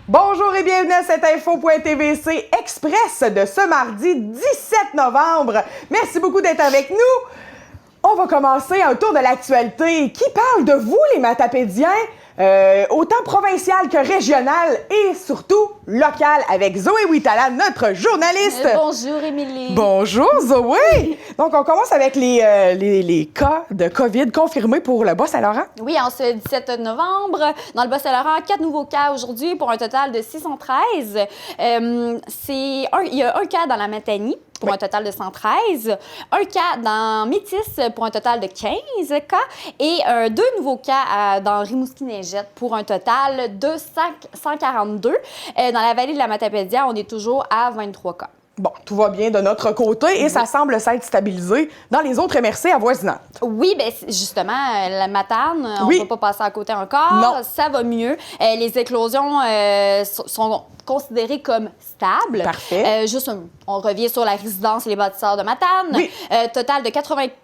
Bonjour et bienvenue à cette info.tvc Express de ce mardi 17 novembre. Merci beaucoup d'être avec nous. On va commencer un tour de l'actualité qui parle de vous, les matapédiens, autant provincial que régional et surtout local avec Zoé Huitala, notre journaliste. Bonjour, Émilie. Bonjour, Zoé. Donc, on commence avec les cas de COVID confirmés pour le Bas-Saint-Laurent. Oui, en ce 17 novembre, dans le Bas-Saint-Laurent, 4 nouveaux cas aujourd'hui pour un total de 613. Il y a un cas dans la Matanie pour un total de 113, un cas dans Métis pour un total de 15 cas et deux nouveaux cas dans Rimouski-Neigette pour un total de 142. Dans la vallée de la Matapédia, on est toujours à 23 cas. Bon, tout va bien de notre côté et ça semble s'être stabilisé dans les autres MRC avoisinantes. Oui, bien justement, la Matane, on ne va pas passer à côté encore. Non. Ça va mieux. Les éclosions sont considérées comme stables. Parfait. On revient sur la résidence Les Bâtisseurs de Matane. Oui. Total de 83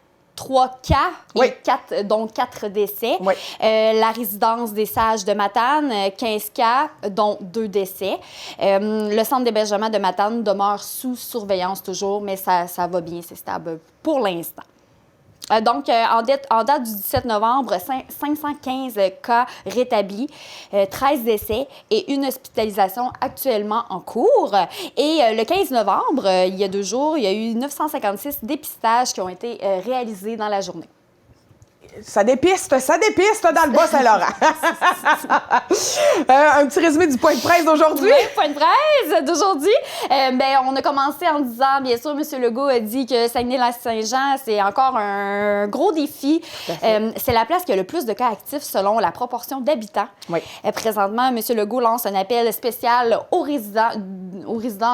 cas, oui. et dont 4 décès. Oui. La résidence des Sages de Matane, 15 cas, dont 2 décès. Le centre d'hébergement de Matane demeure sous surveillance toujours, mais ça va bien, c'est stable pour l'instant. Donc, en date du 17 novembre, 515 cas rétablis, 13 décès et une hospitalisation actuellement en cours. Et le 15 novembre, il y a 2 jours, il y a eu 956 dépistages qui ont été réalisés dans la journée. Ça dépiste dans le Bas-Saint-Laurent. Un petit résumé du point de presse d'aujourd'hui. Oui, point de presse d'aujourd'hui. On a commencé en disant, bien sûr, M. Legault a dit que Saguenay-Lac-Saint-Jean, c'est encore un gros défi. C'est la place qui a le plus de cas actifs selon la proportion d'habitants. Oui. Présentement, M. Legault lance un appel spécial aux résidents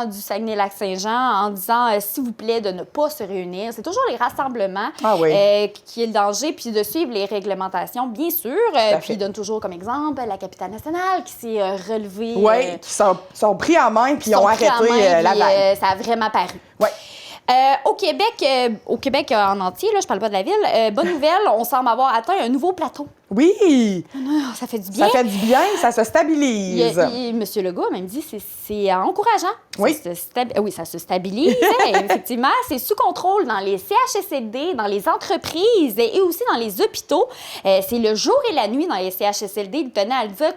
du Saguenay-Lac-Saint-Jean en disant, s'il vous plaît, de ne pas se réunir. C'est toujours les rassemblements qui est le danger, puis de suivre les réglementations, bien sûr. Puis il donne toujours comme exemple la capitale nationale qui s'est relevée. Oui, qui sont pris en main puis ont arrêté la vague. Ça a vraiment paru. Oui. Au Québec en entier, là, je parle pas de la ville, bonne nouvelle, on semble avoir atteint un nouveau plateau. Oui! Ça fait du bien. Ça fait du bien, ça se stabilise. M. Legault a même dit que c'est encourageant. Oui. Ça se stabilise, effectivement. C'est sous contrôle dans les CHSLD, dans les entreprises et aussi dans les hôpitaux. C'est le jour et la nuit dans les CHSLD, il tenait à le dire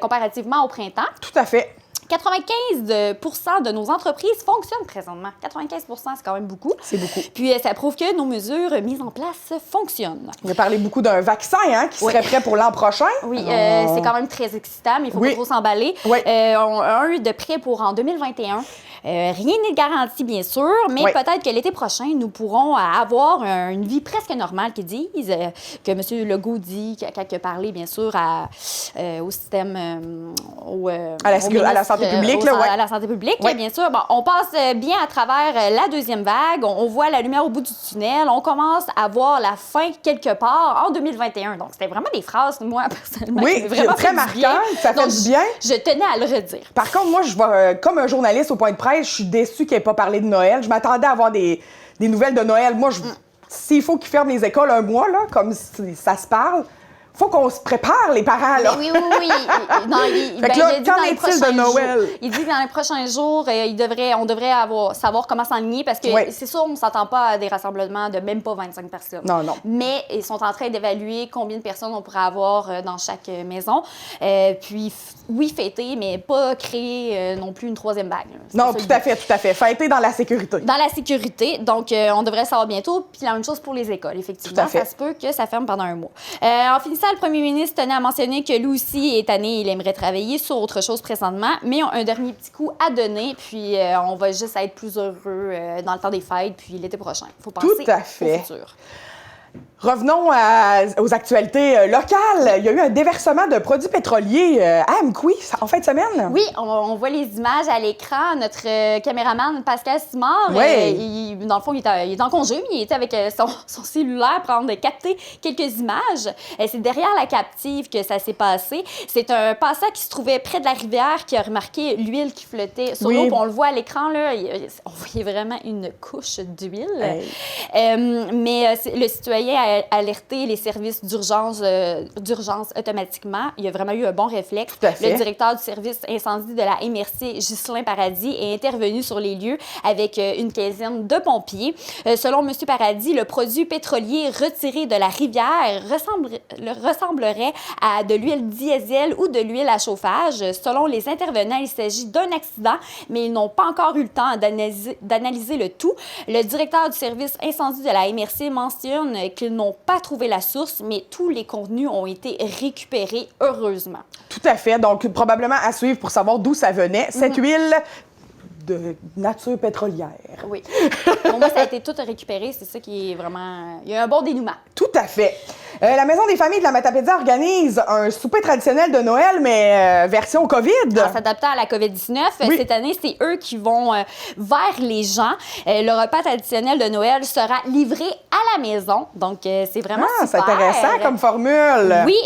comparativement au printemps. Tout à fait. 95 % de nos entreprises fonctionnent présentement. 95 % c'est quand même beaucoup. C'est beaucoup. Puis ça prouve que nos mesures mises en place fonctionnent. On a parlé beaucoup d'un vaccin qui serait prêt pour l'an prochain. Oui, c'est quand même très excitant, mais il faut pas trop s'emballer. Oui. On a un de prêt pour en 2021. Rien n'est garanti, bien sûr, mais peut-être que l'été prochain, nous pourrons avoir une vie presque normale, qu'ils disent, que M. Legault dit, quand il a parlé, bien sûr, au système, à la santé publique. À la santé publique, bien sûr. Bon, on passe bien à travers la deuxième vague. On voit la lumière au bout du tunnel. On commence à voir la fin quelque part en 2021. Donc, c'était vraiment des phrases, moi, personnellement. Oui, vraiment très marquant. Ça fait du bien. Je tenais à le redire. Par contre, moi, je vois, comme un journaliste au point de presse, je suis déçue qu'il n'ait pas parlé de Noël. Je m'attendais à avoir des nouvelles de Noël. Moi, s'il faut qu'ils ferment les écoles un mois, là, comme ça se parle, faut qu'on se prépare, les parents, là. Oui. Qu'en est-il de Noël? Il dit que dans les prochains jours, on devrait savoir comment s'enligner parce que c'est sûr, on ne s'attend pas à des rassemblements de même pas 25 personnes. Non. Mais ils sont en train d'évaluer combien de personnes on pourrait avoir dans chaque maison. Puis, fêter, mais pas créer non plus une troisième vague. Non, tout à fait. Fêter dans la sécurité. Dans la sécurité. Donc, on devrait savoir bientôt. Puis, la même chose pour les écoles, effectivement. Tout à fait. Ça se peut que ça ferme pendant un mois. En finissant, le premier ministre tenait à mentionner que lui aussi est tanné, il aimerait travailler sur autre chose présentement, mais un dernier petit coup à donner, puis on va juste être plus heureux dans le temps des fêtes, puis l'été prochain. Il faut penser Tout à fait. au futur. Revenons aux actualités locales. Il y a eu un déversement de produits pétroliers à Amqui en fin de semaine. Oui, on voit les images à l'écran. Notre caméraman Pascal Simard, dans le fond, il est en congé, mais il était avec son cellulaire pour capter quelques images. C'est derrière la captive que ça s'est passé. C'est un passant qui se trouvait près de la rivière qui a remarqué l'huile qui flottait sur l'eau. On le voit à l'écran, là, on voyait vraiment une couche d'huile. Mais le citoyen a alerté les services d'urgence automatiquement. Il y a vraiment eu un bon réflexe. Le directeur du service incendie de la MRC, Ghislain Paradis, est intervenu sur les lieux avec une quinzaine de pompiers. Selon M. Paradis, le produit pétrolier retiré de la rivière ressemblerait à de l'huile diesel ou de l'huile à chauffage. Selon les intervenants, il s'agit d'un accident, mais ils n'ont pas encore eu le temps d'analyser le tout. Le directeur du service incendie de la MRC mentionne qu'ils n'ont pas trouvé la source, mais tous les contenus ont été récupérés, heureusement. Tout à fait. Donc, probablement à suivre pour savoir d'où ça venait, cette huile de nature pétrolière. Oui. Pour moi, ça a été tout récupéré. C'est ça qui est vraiment... Il y a un bon dénouement. Tout à fait. La Maison des familles de la Matapédia organise un souper traditionnel de Noël, mais version COVID. En s'adaptant à la COVID-19, cette année, c'est eux qui vont vers les gens. Le repas traditionnel de Noël sera livré à la maison. Donc, c'est vraiment super. C'est intéressant comme formule. Oui.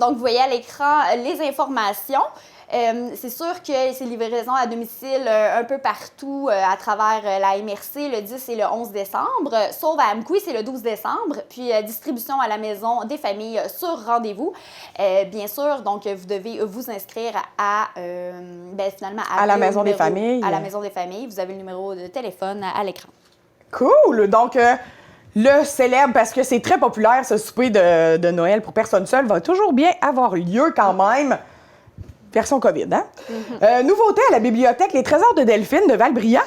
Donc, vous voyez à l'écran les informations. C'est sûr que c'est livraison à domicile un peu partout à travers la MRC le 10 et le 11 décembre, sauf à Amqui, c'est le 12 décembre, puis distribution à la maison des familles sur rendez-vous. Bien sûr, donc vous devez vous inscrire finalement à la Maison des familles. À la Maison des familles, vous avez le numéro de téléphone à l'écran. Cool! Donc, le célèbre, parce que c'est très populaire, ce souper de Noël pour personnes seules, va toujours bien avoir lieu quand même. Version COVID, hein? Nouveauté à la bibliothèque Les Trésors de Delphine de Val-Brillant.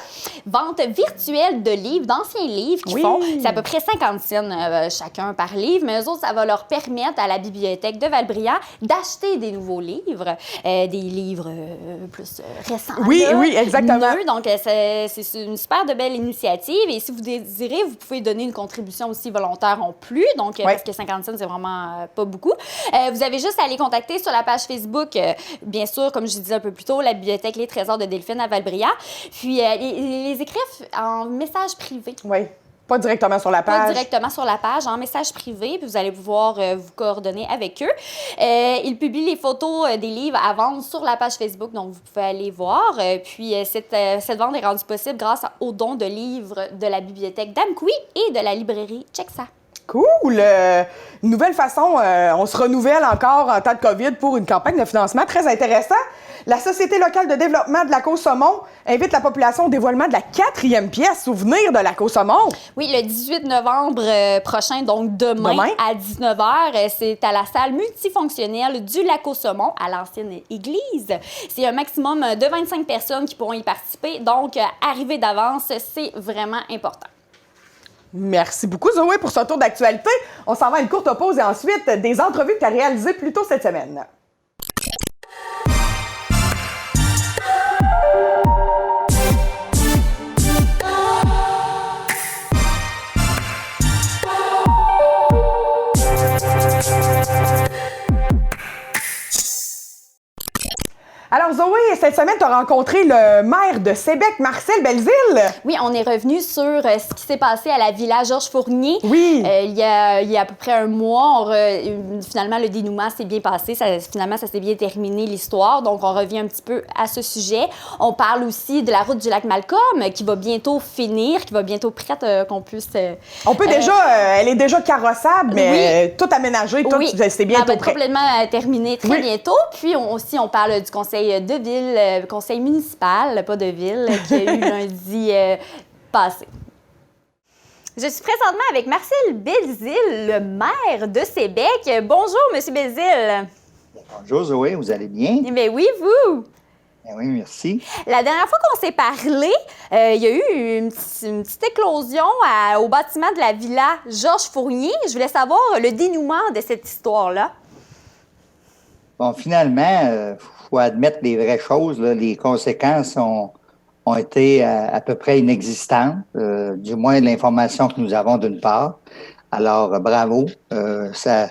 Vente virtuelle de livres, d'anciens livres qu'ils font. C'est à peu près 50 cents chacun par livre, mais eux autres, ça va leur permettre à la bibliothèque de Val-Brillant d'acheter des nouveaux livres, des livres plus récents. Oui, exactement. Donc, c'est une super de belle initiative. Et si vous désirez, vous pouvez donner une contribution aussi volontaire en plus. Donc, parce que 50 cents, c'est vraiment pas beaucoup. Vous avez juste à les contacter sur la page Facebook. Bien sûr, comme je disais un peu plus tôt, la bibliothèque Les Trésors de Delphine à Val-Brillant. Puis, les écrivent en message privé. Oui, pas directement sur la page. Pas directement sur la page, en message privé, puis vous allez pouvoir vous coordonner avec eux. Ils publient les photos des livres à vendre sur la page Facebook, donc vous pouvez aller voir. Puis, cette vente est rendue possible grâce aux dons de livres de la bibliothèque d'Amqui et de la librairie Check Ça. Cool! Nouvelle façon, on se renouvelle encore en temps de COVID pour une campagne de financement très intéressant. La Société locale de développement de Lac-aux-Saumons invite la population au dévoilement de la 4e pièce souvenir de Lac-aux-Saumons. Oui, le 18 novembre prochain, donc demain. À 19h, c'est à la salle multifonctionnelle du Lac-aux-Saumons, à l'ancienne église. C'est un maximum de 25 personnes qui pourront y participer, donc arriver d'avance, c'est vraiment important. Merci beaucoup, Zoé, pour ce tour d'actualité. On s'en va à une courte pause et ensuite des entrevues que tu as réalisées plus tôt cette semaine. Alors, Zoé, cette semaine, tu as rencontré le maire de Sébec, Marcel Belzile. Oui, on est revenu sur ce qui s'est passé à la Villa Georges Fournier. Oui. Il y a à peu près un mois. Finalement, le dénouement s'est bien passé. Ça s'est bien terminé, l'histoire. Donc, on revient un petit peu à ce sujet. On parle aussi de la route du lac Malcolm qui va bientôt finir, qui va bientôt prête qu'on puisse... On peut déjà... elle est déjà carrossable, mais tout aménagé, tout, c'est bientôt prêt. Elle va être complètement terminée très bientôt. Puis, on parle du conseil de ville, conseil municipal, pas de ville, qui a eu lundi passé. Je suis présentement avec Marcel Belzile, le maire de Sébec. Bonjour, M. Belzile. Bonjour, Zoé, vous allez bien? Bien oui, vous? Bien oui, merci. La dernière fois qu'on s'est parlé, il y a eu une petite éclosion au bâtiment de la Villa Georges Fournier. Je voulais savoir le dénouement de cette histoire-là. Bon, finalement, faut admettre les vraies choses. Là. Les conséquences ont été à peu près inexistantes, du moins l'information que nous avons d'une part. Alors, bravo. Ça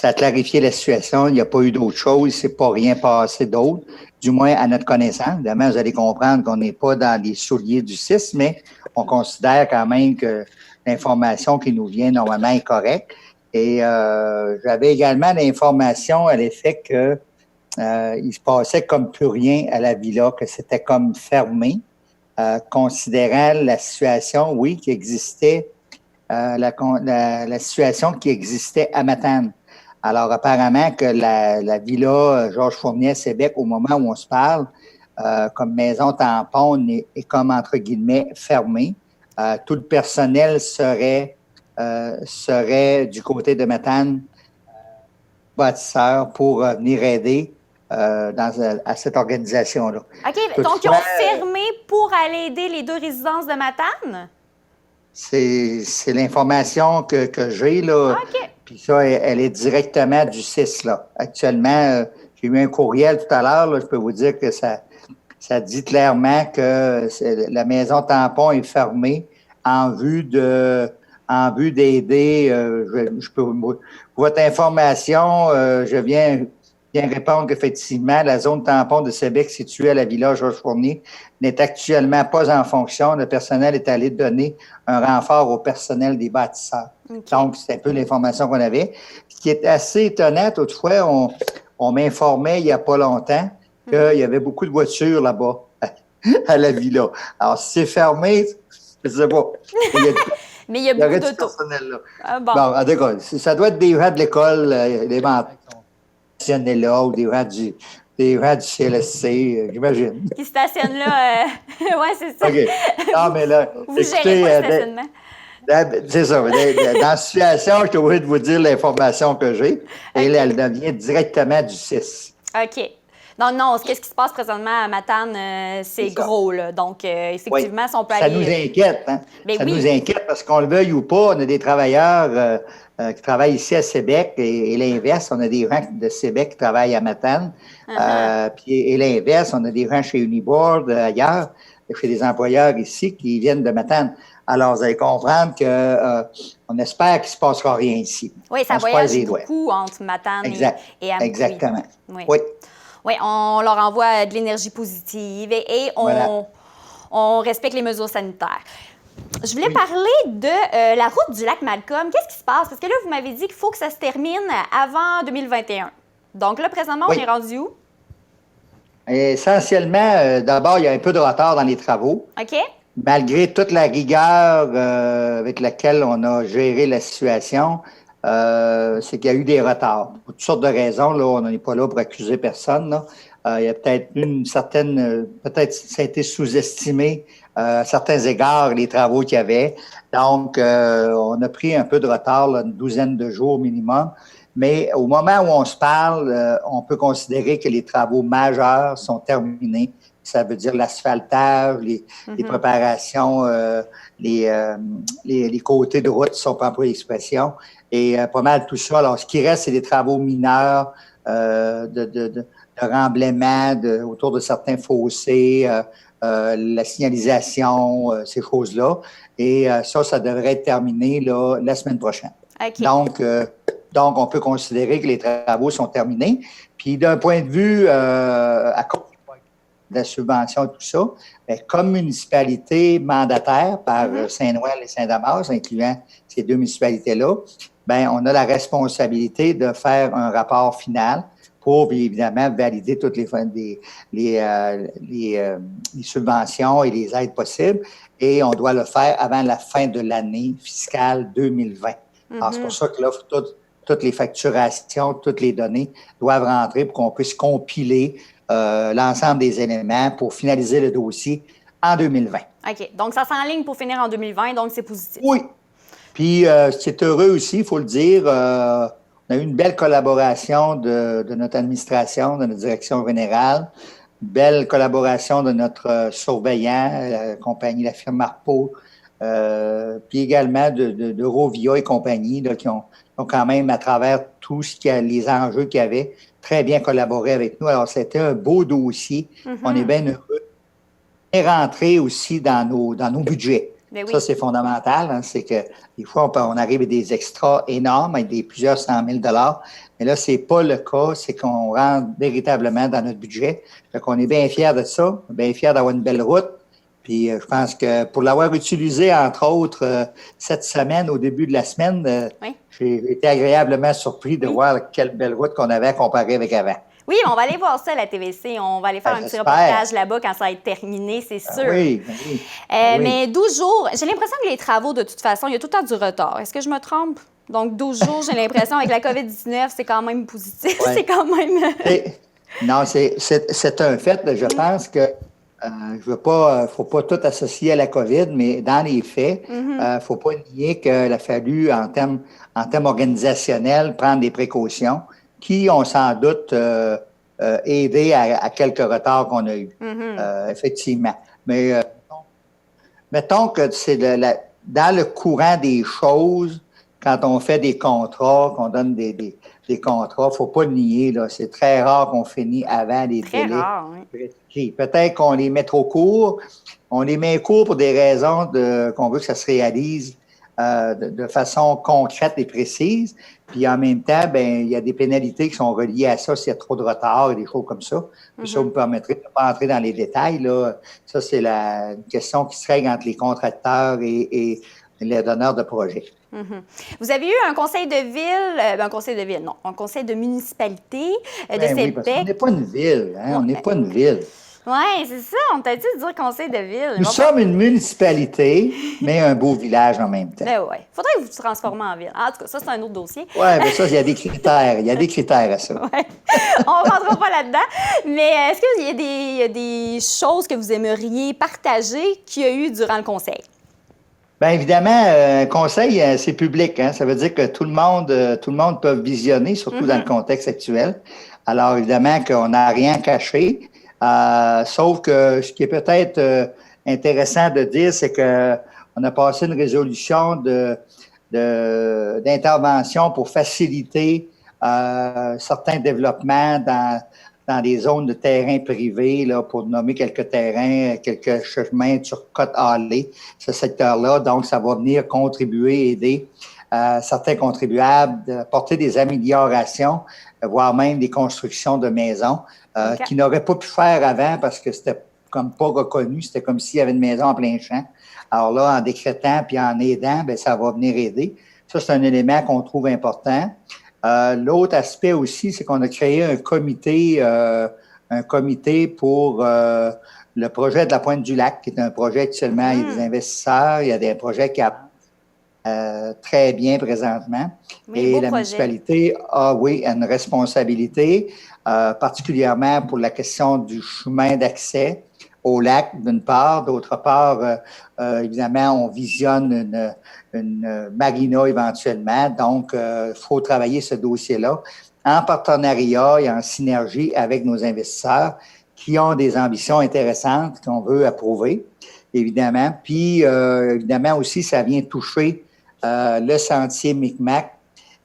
a clarifié la situation. Il n'y a pas eu d'autre chose. Il ne s'est pas rien passé d'autre, du moins à notre connaissance. Évidemment, vous allez comprendre qu'on n'est pas dans les souliers du 6, mais on considère quand même que l'information qui nous vient normalement est correcte. Et j'avais également l'information à l'effet que il se passait comme plus rien à la villa, que c'était comme fermé, considérant la situation, oui, qui existait, la situation qui existait à Matane. Alors, apparemment que la villa Georges Fournier à Sébec, au moment où on se parle, comme maison tampon, est comme, entre guillemets, fermée. Tout le personnel serait du côté de Matane, bâtisseur, pour venir aider à cette organisation-là. OK, Toutefois, donc ils ont fermé pour aller aider les 2 résidences de Matane? C'est l'information que j'ai, là. OK. Puis ça, elle est directement du 6, là. Actuellement, j'ai eu un courriel tout à l'heure, là, je peux vous dire que ça dit clairement que la maison tampon est fermée en vue d'aider. Pour votre information, je viens répondre qu'effectivement, la zone tampon de Sébec située à la villa Georges Fournier n'est actuellement pas en fonction. Le personnel est allé donner un renfort au personnel des bâtisseurs. Okay. Donc, c'est un peu l'information qu'on avait. Ce qui est assez étonnant, toutefois, on m'informait il n'y a pas longtemps qu'il y avait beaucoup de voitures là-bas, à la villa. Alors, si c'est fermé, je ne sais pas. Mais il y a beaucoup d'auto. Ah, bon, en tout cas, ça doit être des gens de l'école élémentaire qui stationnent là, ou des gens du CLSC, j'imagine. Qui stationnent là. Oui, c'est ça. OK. Non, mais là, vous gérez pas le stationnement. C'est ça. Dans la situation, je suis obligé de vous dire l'information que j'ai. Et là, elle vient directement du 6. OK. Donc, non, qu'est-ce qui se passe présentement à Matane, c'est gros, là. Donc, effectivement, oui. Si on peut ça aller... nous inquiète, hein? Ben ça oui. nous inquiète parce qu'on le veuille ou pas, on a des travailleurs qui travaillent ici à Sébec et l'inverse, on a des gens de Sébec qui travaillent à Matane. Et l'inverse, on a des gens chez Uniboard, ailleurs, chez des employeurs ici qui viennent de Matane. Alors, vous allez comprendre qu'on espère qu'il ne se passera rien ici. Oui, ça voyage beaucoup entre Matane et Amqui. Exactement. Oui. Oui, on leur envoie de l'énergie positive et on respecte les mesures sanitaires. Je voulais parler de la route du lac Malcolm. Qu'est-ce qui se passe? Parce que là, vous m'avez dit qu'il faut que ça se termine avant 2021. Donc là, présentement, on est rendu où? Essentiellement, d'abord, il y a un peu de retard dans les travaux. OK. Malgré toute la rigueur avec laquelle on a géré la situation, c'est qu'il y a eu des retards. Pour toutes sortes de raisons, là, on n'est pas là pour accuser personne. Là. Il y a peut-être une certaine... peut-être ça a été sous-estimé à certains égards, les travaux qu'il y avait. Donc, on a pris un peu de retard, là, une douzaine de jours minimum. Mais au moment où on se parle, on peut considérer que les travaux majeurs sont terminés. Ça veut dire l'asphaltage, les préparations, les côtés de route sont pas employés d'expression. Et pas mal tout ça. Alors, ce qui reste, c'est des travaux mineurs de remblaiement autour de certains fossés, la signalisation, ces choses-là. Et ça devrait être terminé là, la semaine prochaine. Okay. Donc, on peut considérer que les travaux sont terminés. Puis, d'un point de vue à cause de la subvention et tout ça, bien, comme municipalité mandataire par Saint-Noël et Saint-Damas, incluant ces 2 municipalités-là, bien, on a la responsabilité de faire un rapport final pour, évidemment, valider toutes les subventions et les aides possibles. Et on doit le faire avant la fin de l'année fiscale 2020. Alors, c'est pour ça que là, toutes les facturations, toutes les données doivent rentrer pour qu'on puisse compiler l'ensemble des éléments pour finaliser le dossier en 2020. OK. Donc, ça s'enligne pour finir en 2020, donc c'est positif. Oui. Puis, ce qui est heureux aussi, il faut le dire, on a eu une belle collaboration de notre administration, de notre direction générale, une belle collaboration de notre surveillant, la compagnie, la firme Marpeau, puis également de Rovia et compagnie, là, qui ont quand même, à travers tout les enjeux qu'il y avait, très bien collaboré avec nous. Alors, c'était un beau dossier. On est bien heureux. On est rentré aussi dans nos budgets. Ben oui. Ça, c'est fondamental. Hein, c'est que des fois, on arrive à des extras énormes, avec des plusieurs 100 000 $. Mais là, c'est pas le cas. C'est qu'on rentre véritablement dans notre budget. Fait qu'on est bien fiers de ça, bien fiers d'avoir une belle route. Puis je pense que pour l'avoir utilisé, entre autres, cette semaine, au début de la semaine, Oui. j'ai été agréablement surpris de voir quelle belle route qu'on avait comparée avec avant. Oui, on va aller voir ça à la TVC. On va aller faire un petit j'espère. reportage là-bas quand ça va être terminé, c'est sûr. Oui, oui. Oui. Mais 12 jours, j'ai l'impression que les travaux, de toute façon, il y a tout le temps du retard. Est-ce que je me trompe? Donc, 12 jours, j'ai l'impression, avec la COVID-19, c'est quand même positif. Ouais. C'est quand même... Non, c'est un fait. Je pense que je veux pas, faut pas tout associer à la COVID, mais dans les faits, faut pas nier qu'il a fallu, en termes organisationnels, prendre des précautions qui ont sans doute aidé à quelques retards qu'on a eus, effectivement. Mais mettons que c'est dans le courant des choses, quand on fait des contrats, qu'on donne des contrats, faut pas le nier, là. C'est très rare qu'on finisse avant les Très délais. rare, oui. Peut-être qu'on les met trop courts. On les met courts pour des raisons qu'on veut que ça se réalise de façon concrète et précise. Puis en même temps, ben il y a des pénalités qui sont reliées à ça s'il y a trop de retard et des choses comme ça. Puis ça, vous me permettrez de ne pas entrer dans les détails, là. Ça, c'est une question qui se règle entre les contracteurs et les donneurs de projets. Vous avez eu un conseil de ville, un conseil de municipalité de Ben oui, Sébec. parce qu'on n'est pas une ville, hein? On n'est pas une ville. Oui, c'est ça. On t'a dit de dire conseil de ville. Nous sommes une municipalité, mais un beau village en même temps. Ben oui. Faudrait que vous vous transformez en ville. En tout cas, ça, c'est un autre dossier. Oui, mais ça, il y a des critères. Il y a des critères à ça. Ouais. On ne rentrera pas là-dedans. Mais est-ce qu'il y a des choses que vous aimeriez partager qu'il y a eu durant le conseil? Bien évidemment, un conseil, c'est public. Hein? Ça veut dire que tout le monde peut visionner, surtout dans le contexte actuel. Alors, évidemment qu'on n'a rien caché. Sauf que ce qui est peut-être intéressant de dire, c'est qu'on a passé une résolution d'intervention pour faciliter certains développements dans des zones de terrain privés, là, pour nommer quelques terrains, quelques chemins sur Côte-Halley, ce secteur-là. Donc, ça va venir contribuer, aider certains contribuables, apporter des améliorations, voire même des constructions de maisons qu'ils n'auraient pas pu faire avant parce que c'était comme pas reconnu. C'était comme s'il y avait une maison en plein champ. Alors là, en décrétant puis en aidant, bien, ça va venir aider. Ça, c'est un élément qu'on trouve important. L'autre aspect aussi, c'est qu'on a créé un comité pour le projet de la Pointe du Lac, qui est un projet actuellement, il y a des investisseurs, il y a des projets qui avancent très bien présentement. Oui, et la projet. municipalité a, oui, une responsabilité, particulièrement pour la question du chemin d'accès au lac, d'une part. D'autre part, évidemment, on visionne une marina éventuellement. Donc, il faut travailler ce dossier-là en partenariat et en synergie avec nos investisseurs qui ont des ambitions intéressantes qu'on veut approuver, évidemment. Puis, évidemment aussi, ça vient toucher le sentier Micmac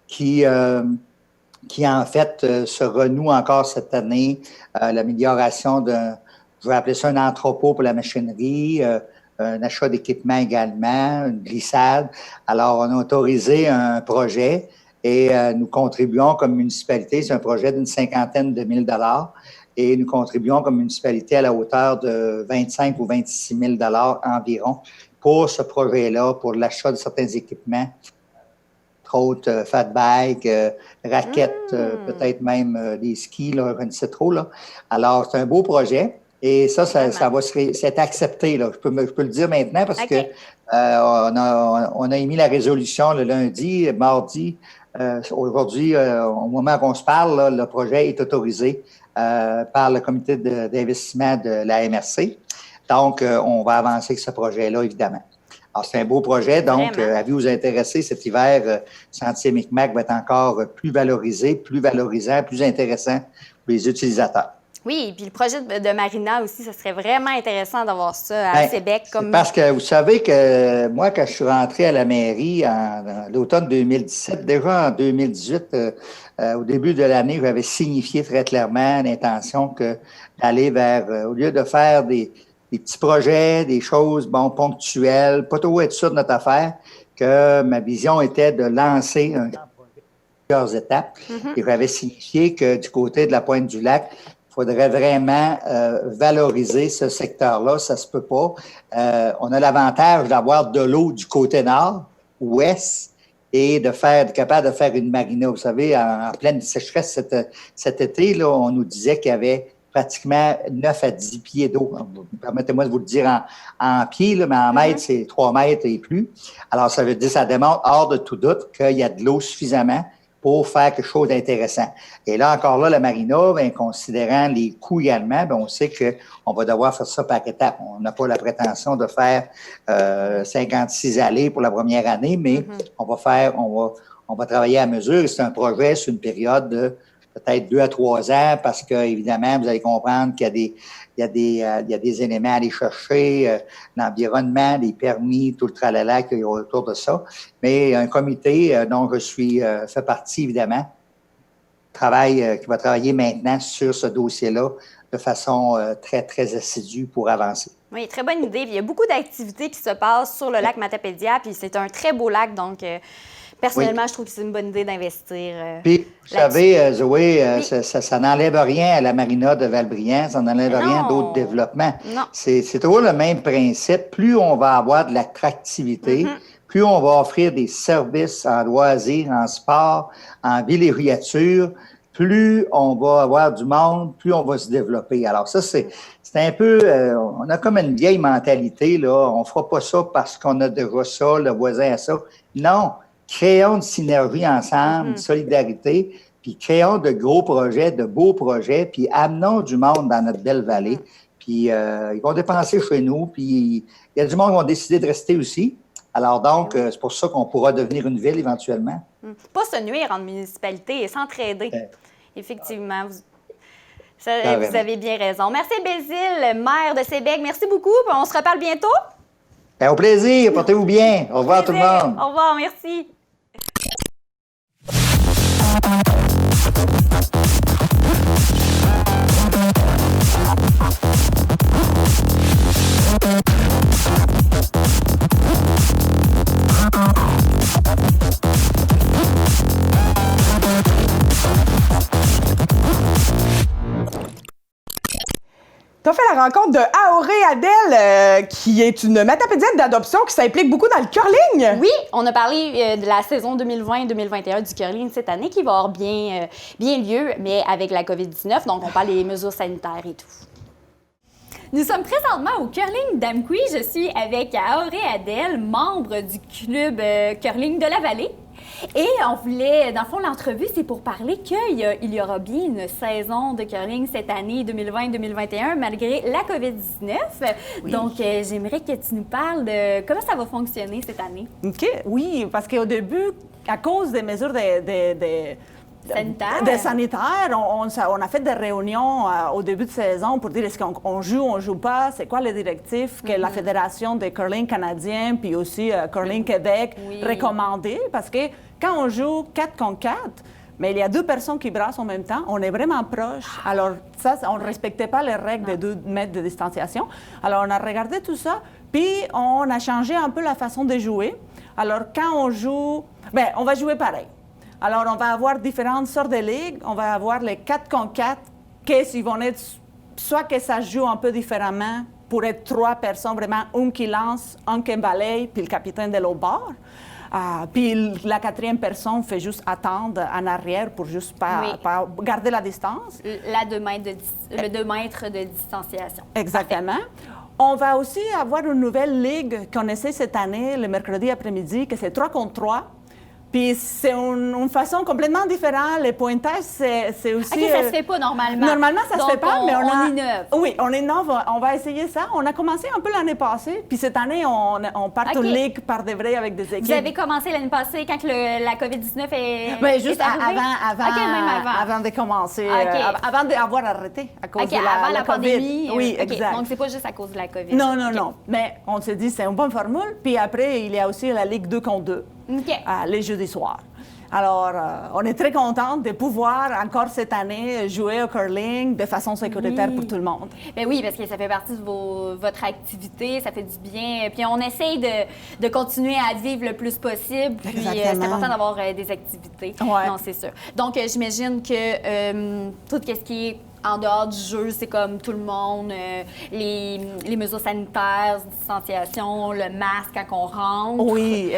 qui en fait, se renoue encore cette année. L'amélioration je vais appeler ça un entrepôt pour la machinerie, un achat d'équipement également, une glissade. Alors, on a autorisé un projet et nous contribuons comme municipalité. C'est un projet d'une 50aine de mille dollars et nous contribuons comme municipalité à la hauteur de 25 ou 26 000 $ environ pour ce projet-là, pour l'achat de certains équipements, entre autres fat bike, raquettes, peut-être même des skis, là, je ne sais trop. Là. Alors, c'est un beau projet. Et ça va c'est accepté. Là. Je peux le dire maintenant parce que on a émis la résolution le lundi, mardi. Aujourd'hui, au moment où on se parle, là, le projet est autorisé par le comité d'investissement de la MRC. Donc, on va avancer avec ce projet-là, évidemment. Alors, c'est un beau projet. Donc, avis vous intéresser, cet hiver, Sentier Micmac va être encore plus valorisé, plus valorisant, plus intéressant pour les utilisateurs. Oui, puis le projet de marina aussi, ce serait vraiment intéressant d'avoir ça à Sébec. Parce que vous savez que moi, quand je suis rentré à la mairie en l'automne 2017, déjà en 2018, au début de l'année, j'avais signifié très clairement l'intention d'aller vers, au lieu de faire des petits projets, des choses, bon, ponctuelles, pas trop être sûr de notre affaire, que ma vision était de lancer plusieurs étapes. Et j'avais signifié que du côté de la Pointe-du-Lac, il faudrait vraiment valoriser ce secteur-là. Ça se peut pas. On a l'avantage d'avoir de l'eau du côté nord, ouest, et d'être capable de faire une marina. Vous savez, en pleine sécheresse cet été, là, on nous disait qu'il y avait pratiquement 9 à 10 pieds d'eau. Permettez-moi de vous le dire en pieds, là, mais en mètres, c'est 3 mètres et plus. Alors, ça veut dire, ça démontre hors de tout doute qu'il y a de l'eau suffisamment pour faire quelque chose d'intéressant. Et là, encore là, la marina, bien, considérant les coûts également, bien, on sait qu'on va devoir faire ça par étapes. On n'a pas la prétention de faire 56 allées pour la première année, mais on va travailler à mesure. Et c'est un projet sur une période de peut-être 2 à 3 ans, parce que, évidemment, vous allez comprendre qu'il y a des éléments à aller chercher, l'environnement, les permis, tout le tralala qu'il y a autour de ça. Mais un comité dont je fais partie, évidemment, qui va travailler maintenant sur ce dossier-là de façon très, très assidue pour avancer. Oui, très bonne idée. Il y a beaucoup d'activités qui se passent sur le lac Matapédia, puis c'est un très beau lac, donc personnellement, je trouve que c'est une bonne idée d'investir. Puis, vous savez, Zoé, ça n'enlève rien à la marina de Valbriand, ça n'enlève rien d'autres développements. Non. C'est toujours le même principe. Plus on va avoir de l'attractivité, plus on va offrir des services en loisirs, en sport, en villégiature, plus on va avoir du monde, plus on va se développer. Alors ça, c'est un peu, on a comme une vieille mentalité, là. On fera pas ça parce qu'on a déjà ça, le voisin a ça. Non. Créons une synergie ensemble, une solidarité, puis créons de gros projets, de beaux projets, puis amenons du monde dans notre belle vallée. Puis ils vont dépenser chez nous, puis il y a du monde qui vont décider de rester aussi. Alors donc, c'est pour ça qu'on pourra devenir une ville éventuellement. Pas se nuire en municipalité et s'entraider. Effectivement, vous avez bien raison. Merci Bézile, maire de Sébec. Merci beaucoup. On se reparle bientôt. Bien, au plaisir. Portez-vous bien. Au revoir tout le monde. Au revoir, merci. Tu as fait la rencontre de Aoré Adèle, qui est une matapédienne d'adoption qui s'implique beaucoup dans le curling. Oui, on a parlé de la saison 2020-2021 du curling cette année qui va avoir bien lieu, mais avec la COVID-19, donc on parle des mesures sanitaires et tout. Nous sommes présentement au curling d'Amqui. Je suis avec Aoré Adèle, membre du club curling de la Vallée. Et on voulait, dans le fond, l'entrevue, c'est pour parler qu'il y aura bien une saison de curling cette année 2020-2021, malgré la COVID-19. Oui. Donc, j'aimerais que tu nous parles de comment ça va fonctionner cette année. OK, oui, parce qu'au début, à cause des mesures sanitaires, on a fait des réunions au début de saison pour dire est-ce qu'on joue, on joue pas, c'est quoi les directives que la Fédération de curling canadien puis aussi Curling Québec recommandait, parce que quand on joue 4 contre 4, mais il y a 2 personnes qui brassent en même temps, on est vraiment proches. Alors ça, on ne respectait pas les règles de 2 mètres de distanciation. Alors on a regardé tout ça, puis on a changé un peu la façon de jouer. Alors quand on joue, on va jouer pareil. Alors, on va avoir différentes sortes de ligues. On va avoir les 4 contre 4, qui vont être soit que ça joue un peu différemment pour être 3 personnes, vraiment, un qui lance, un qui balaye, puis le capitaine de l'autre bord. Puis la 4e personne fait juste attendre en arrière pour juste pas garder la distance. Le 2 mètres de distanciation. Exactement. Parfait. On va aussi avoir une nouvelle ligue qu'on essaie cette année, le mercredi après-midi, que c'est 3 contre 3. Puis c'est une façon complètement différente. Les pointages, c'est aussi... OK, ça se fait pas normalement. Normalement, ça se fait pas, mais on innove. Oui, on innove. On va essayer ça. On a commencé un peu l'année passée, puis cette année, on part une ligue par de vrai avec des équipes. Vous avez commencé l'année passée quand la COVID-19 est Mais juste avant de commencer, avant d'avoir arrêté à cause de la pandémie. COVID. Oui, exact. Donc, c'est pas juste à cause de la COVID. Non. Mais on s'est dit, c'est une bonne formule. Puis après, il y a aussi la Ligue 2 contre 2. les jeudis soirs. Alors, on est très contents de pouvoir encore cette année jouer au curling de façon sécuritaire pour tout le monde. Ben oui, parce que ça fait partie de votre activité, ça fait du bien. Puis on essaye de continuer à vivre le plus possible. Puis c'est important d'avoir des activités. Ouais. Non, c'est sûr. Donc, j'imagine que tout ce qui est en dehors du jeu, c'est comme tout le monde, les mesures sanitaires, distanciation, le masque quand on rentre. Oui.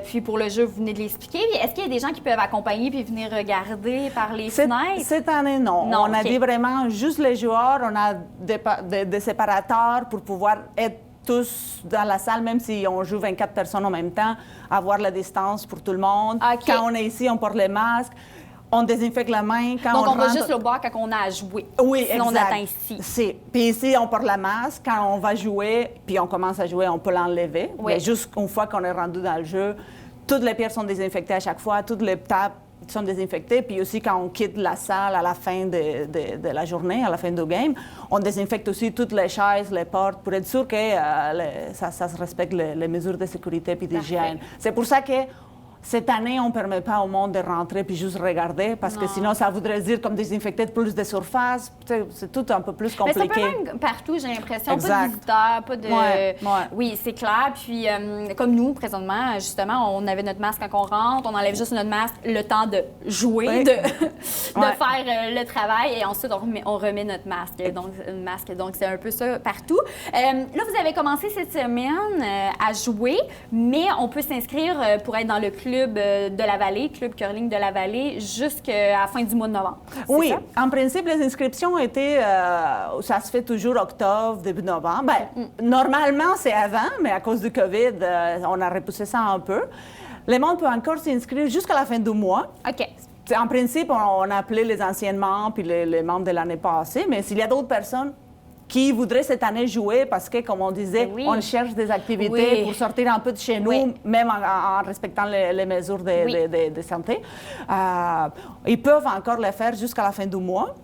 Puis pour le jeu, vous venez de l'expliquer. Est-ce qu'il y a des gens qui peuvent accompagner puis venir regarder par les fenêtres? Cette année, non. On a dit vraiment juste les joueurs. On a des séparateurs pour pouvoir être tous dans la salle, même si on joue 24 personnes en même temps, avoir la distance pour tout le monde. Okay. Quand on est ici, on porte les masques. On désinfecte la main quand donc, on on va rentre. juste le boire quand on a à jouer. Oui, sinon, exact. on atteint ici. Puis ici, on porte la masque. Quand on va jouer, puis on commence à jouer, on peut l'enlever. Oui. Mais juste une fois qu'on est rendu dans le jeu, toutes les pierres sont désinfectées à chaque fois, toutes les tables sont désinfectées. Puis aussi, quand on quitte la salle à la fin de la journée, à la fin du game, on désinfecte aussi toutes les chaises, les portes, pour être sûr que ça se respecte les mesures de sécurité puis d'hygiène. C'est pour ça que cette année, on ne permet pas au monde de rentrer puis juste regarder, parce que sinon, ça voudrait dire comme désinfecter plus de surfaces. C'est tout un peu plus compliqué. Mais c'est un peu même partout, j'ai l'impression. Exact. Pas de visiteurs, pas de... Ouais. Oui, c'est clair. Puis, comme nous, présentement, justement, on avait notre masque quand on rentre, on enlève juste notre masque le temps de jouer, de faire le travail, et ensuite, on remet notre masque. Donc, c'est un peu ça partout. Là, vous avez commencé cette semaine à jouer, mais on peut s'inscrire pour être dans le club de la Vallée, Club Curling de la Vallée, jusqu'à la fin du mois de novembre. Oui, en principe, les inscriptions étaient, ça se fait toujours octobre, début novembre. Ben, normalement, c'est avant, mais à cause du COVID, on a repoussé ça un peu. Les monde peut encore s'inscrire jusqu'à la fin du mois. OK. En principe, on a appelé les anciens membres puis les membres de l'année passée, mais s'il y a d'autres personnes qui voudraient cette année jouer parce que, comme on disait, on cherche des activités pour sortir un peu de chez nous, même en respectant les mesures de santé. Ils peuvent encore le faire jusqu'à la fin du mois.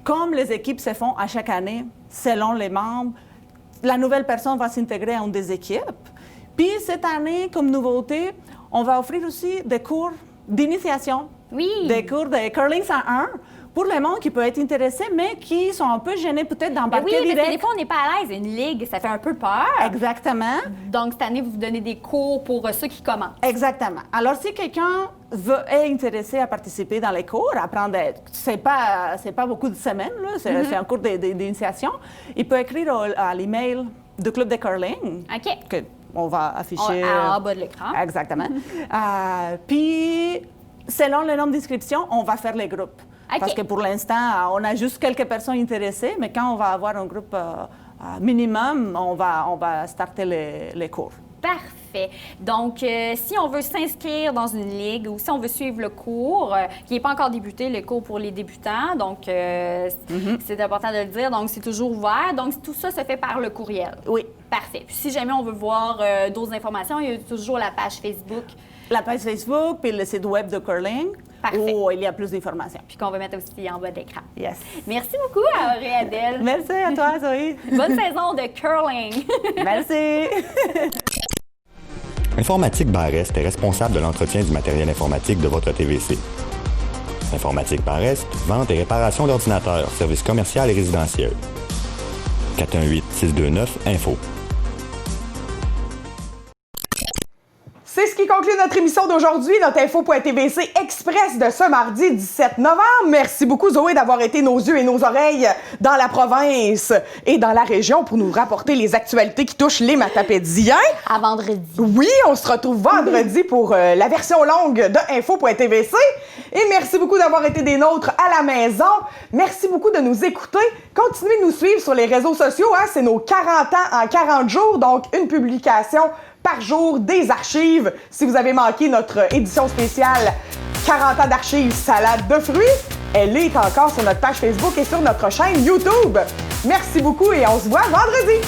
Comme les équipes se font à chaque année, selon les membres, la nouvelle personne va s'intégrer à une des équipes. Puis cette année, comme nouveauté, on va offrir aussi des cours d'initiation, des cours de curling 101, pour les gens qui peuvent être intéressés, mais qui sont un peu gênés peut-être d'embarquer direct. Oui, parce que des fois, on n'est pas à l'aise. Une ligue, ça fait un peu peur. Exactement. Donc, cette année, vous donnez des cours pour ceux qui commencent. Exactement. Alors, si quelqu'un est intéressé à participer dans les cours, apprendre, c'est pas beaucoup de semaines, là, c'est un cours d'initiation, il peut écrire à l'email du club de curling. OK. On va afficher en bas de l'écran. Exactement. Puis, selon le nombre d'inscriptions, on va faire les groupes. Okay. Parce que pour l'instant, on a juste quelques personnes intéressées, mais quand on va avoir un groupe minimum, on va starter les cours. Parfait. Donc, si on veut s'inscrire dans une ligue ou si on veut suivre le cours, qui n'est pas encore débuté, le cours pour les débutants, donc c'est important de le dire, donc c'est toujours ouvert. Donc, tout ça se fait par le courriel. Oui. Parfait. Puis si jamais on veut voir d'autres informations, il y a toujours la page Facebook. La page Facebook, puis le site web de curling, où il y a plus d'informations. Puis qu'on va mettre aussi en bas d'écran. Yes. Merci beaucoup à Auré Adèle. Merci à toi, Zoé. Bonne saison de curling. Merci. Informatique Barest est responsable de l'entretien du matériel informatique de votre TVC. Informatique Barest, vente et réparation d'ordinateurs, services commerciaux et résidentiels. 418-629-INFO. C'est ce qui conclut notre émission d'aujourd'hui, notre info.tvc Express de ce mardi 17 novembre. Merci beaucoup, Zoé, d'avoir été nos yeux et nos oreilles dans la province et dans la région pour nous rapporter les actualités qui touchent les Matapédiens. À vendredi. Oui, on se retrouve vendredi pour la version longue de info.tvc. Et merci beaucoup d'avoir été des nôtres à la maison. Merci beaucoup de nous écouter. Continuez de nous suivre sur les réseaux sociaux. C'est nos 40 ans en 40 jours, donc une publication par jour des archives. Si vous avez manqué notre édition spéciale 40 ans d'archives salade de fruits, elle est encore sur notre page Facebook et sur notre chaîne YouTube. Merci beaucoup et on se voit vendredi!